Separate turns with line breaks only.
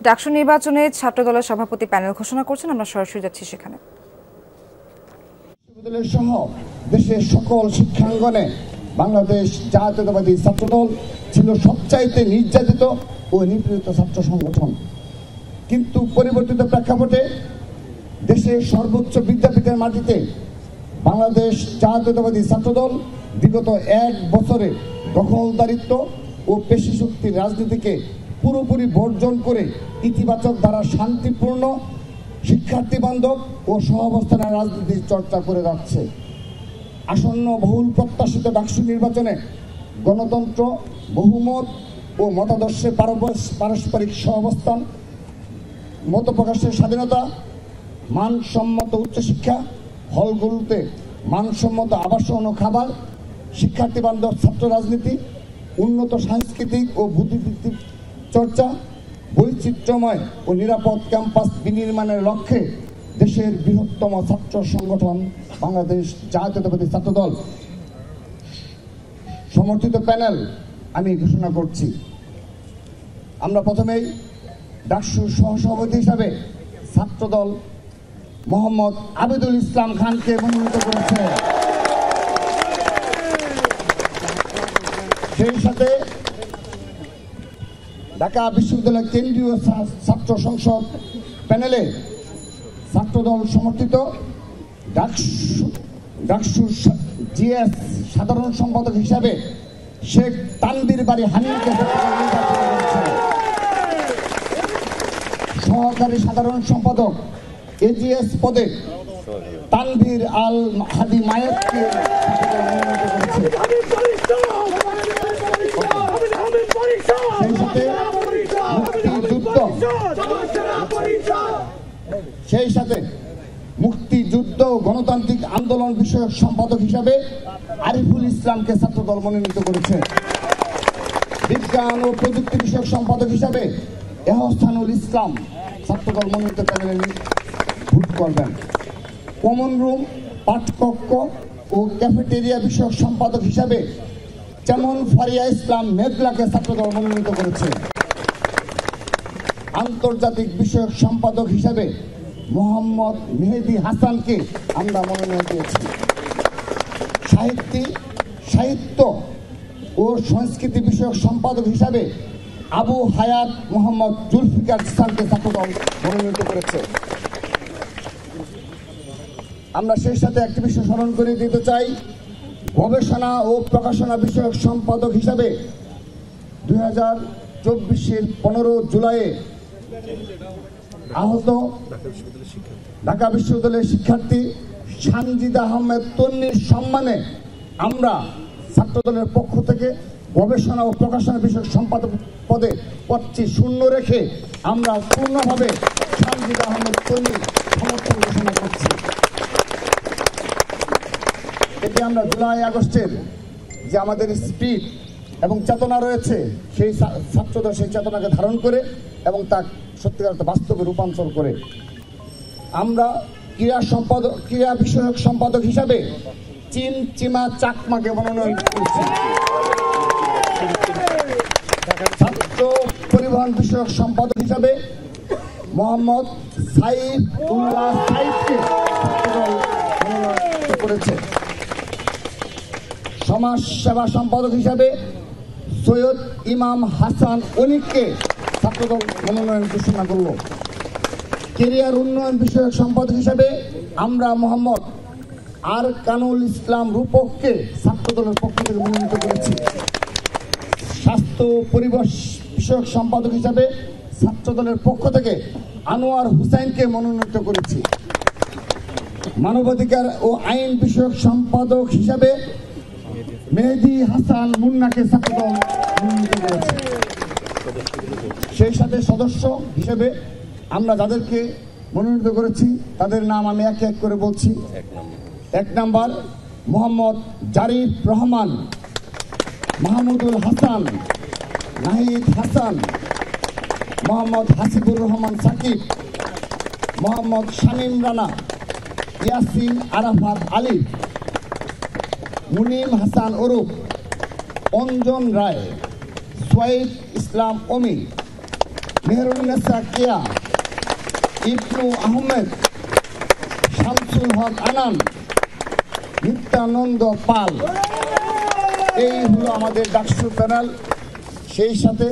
ডাকসু নির্বাচনে ছাত্র দলের সভাপতি প্যানেল ঘোষণা করছেন, আমরা সরাসরি যাচ্ছি সেখানে।
বিশ্ববিদ্যালয় সহ দেশের সকল শিক্ষাঙ্গনে বাংলাদেশ জাতীয়তাবাদী ছাত্রদল ছিল সবচাইতে নির্যাতিত ও নিপীড়িত ছাত্র সংগঠন। কিন্তু পরিবর্তিত প্রেক্ষাপটে দেশের সর্বোচ্চ বিদ্যাপীঠের মাটিতে বাংলাদেশ জাতীয়তাবাদী ছাত্রদল বিগত 1 বছরে দখলদারিত্ব ও পেশিশক্তির রাজনীতিকে পুরোপুরি বর্জন করে ইতিবাচক দ্বারা শান্তিপূর্ণ শিক্ষার্থী বান্ধব ও সহাবস্থানের রাজনীতির চর্চা করে যাচ্ছে। আসন্ন বহুল প্রত্যাশিত ডাকসু নির্বাচনে গণতন্ত্র, বহুমত ও মতাদর্শের পারস্পরিক সহাবস্থান, মত প্রকাশের স্বাধীনতা, মানসম্মত উচ্চশিক্ষা, হলগুলোতে মানসম্মত আবাসন ও খাবার, শিক্ষার্থী বান্ধব ছাত্র রাজনীতি, উন্নত সাংস্কৃতিক ও বুদ্ধিবৃত্তিক চর্চা, বৈচিত্র্যময় ও নিরাপদ ক্যাম্পাস বিনির্মাণের লক্ষ্যে দেশের বৃহত্তম ছাত্র সংগঠন বাংলাদেশ জাতীয়তাবাদী ছাত্রদল সমর্থিত প্যানেল আমি ঘোষণা করছি। আমরা প্রথমেই ডাকসুর সহসভাপতি হিসাবে ছাত্রদল মোহাম্মদ আবিদুল ইসলাম খানকে মনোনীত করেছে। সেই সাথে ঢাকা বিশ্ববিদ্যালয় কেন্দ্রীয় ছাত্র সংসদ প্যানেলে ছাত্রদল সমর্থিত ডাকসু জিএস সাধারণ সম্পাদক হিসাবে শেখ তানভীর বাড়ি হানিফকে সহকারী সাধারণ সম্পাদক এজিএস পদে তানভীর আল হাদি মায়েতকে মনোনীত করেছে। সেই সাথে মুক্তিযুদ্ধ গণতান্ত্রিক আন্দোলন বিষয়ক সম্পাদক হিসাবে আরিফুল ইসলামকে ছাত্রদল মনোনীত করেছে। বিজ্ঞান ও প্রযুক্তি বিষয়ক সম্পাদক হিসাবে এহসানুল ইসলাম ছাত্রদল মনোনীত প্যানেলে ভোট করবেন। কমন রুম, পাঠকক্ষ ও ক্যাফেটেরিয়া বিষয়ক সম্পাদক হিসাবে যেমন ফারিয়া ইসলাম মেঘলাকে ছাত্রদল মনোনীত করেছে। আন্তর্জাতিক বিষয়ক সম্পাদক হিসাবে মোহাম্মদ মেহেদি হাসানকে আমরা মনোনয়ন দিয়েছি। সাহিত্য ও সংস্কৃতি বিষয়ক সম্পাদক হিসাবে আবু হায়াত মোহাম্মদ জুলফিকার ইসলামকে ছাত্রদল মনোনীত করেছে। আমরা সেই সাথে একটি বিষয় স্মরণ করে দিতে চাই, গবেষণা ও প্রকাশনা বিষয়ক সম্পাদক হিসাবে 2024-এর 15 জুলাইয়ে আহত ঢাকা বিশ্ববিদ্যালয়ের শিক্ষার্থী সানজিদা আহমেদ তন্নির সম্মানে আমরা ছাত্রদলের পক্ষ থেকে গবেষণা ও প্রকাশনা বিষয়ক সম্পাদক পদে পদটি শূন্য রেখে আমরা পূর্ণভাবে সানজিদা আহমেদ তন্নির সমর্থন ঘোষণা করছি। এতে আমরা জুলাই আগস্টের যে আমাদের স্পিরিট এবং চেতনা রয়েছে, সেই ছাত্রদল সেই চেতনাকে ধারণ করে এবং তা সত্যিকার বাস্তবে রূপান্তর করে আমরা ক্রীড়া বিষয়ক সম্পাদক হিসাবে চিমা চাকমাকে মনোনয়ন করছি। ছাত্র পরিবহন বিষয়ক সম্পাদক হিসাবে মোহাম্মদ সাইফুল্লাহ সাইফকে মনোনয়ন করেছে। সমাজ সেবা সম্পাদক হিসাবে সৈয়দ ইমাম হাসান অনিককে ছাত্রদল মনোনয়ন ঘোষণা করল। কেরিয়ার উন্নয়ন বিষয়ক সম্পাদক হিসাবে আমরা মোহাম্মদ আর কানুল ইসলাম রূপককে ছাত্রদলের পক্ষ থেকে মনোনীত করেছি। স্বাস্থ্য পরিবেশ বিষয়ক সম্পাদক হিসাবে ছাত্রদলের পক্ষ থেকে আনোয়ার হুসাইনকে মনোনীত করেছি। মানবাধিকার ও আইন বিষয়ক সম্পাদক হিসাবে মেহেদি হাসান মুন্নাকে ছাত্রদল মনোনীত করেছে। সেই সাথে সদস্য হিসেবে আমরা যাদেরকে মনোনীত করেছি তাদের নাম আমি এক এক করে বলছি। 1 নম্বর মোহাম্মদ জারিফ রহমান, মাহমুদুল হাসান, নাহিদ হাসান, মোহাম্মদ হাসিবুর রহমান সাকিব, মোহাম্মদ শামীম রানা, ইয়াসিন আরাফাত আলী, মুনিম হাসান ওরুফ, অঞ্জন রায়, সোয়াইব ইসলাম অমি, মেহেরুন্নেসা কেয়া, ইবনু আহমেদ, শামসুল হক আনান, নিত্যানন্দ পাল। এই হলো আমাদের ডাকসু প্যানেল। সেই সাথে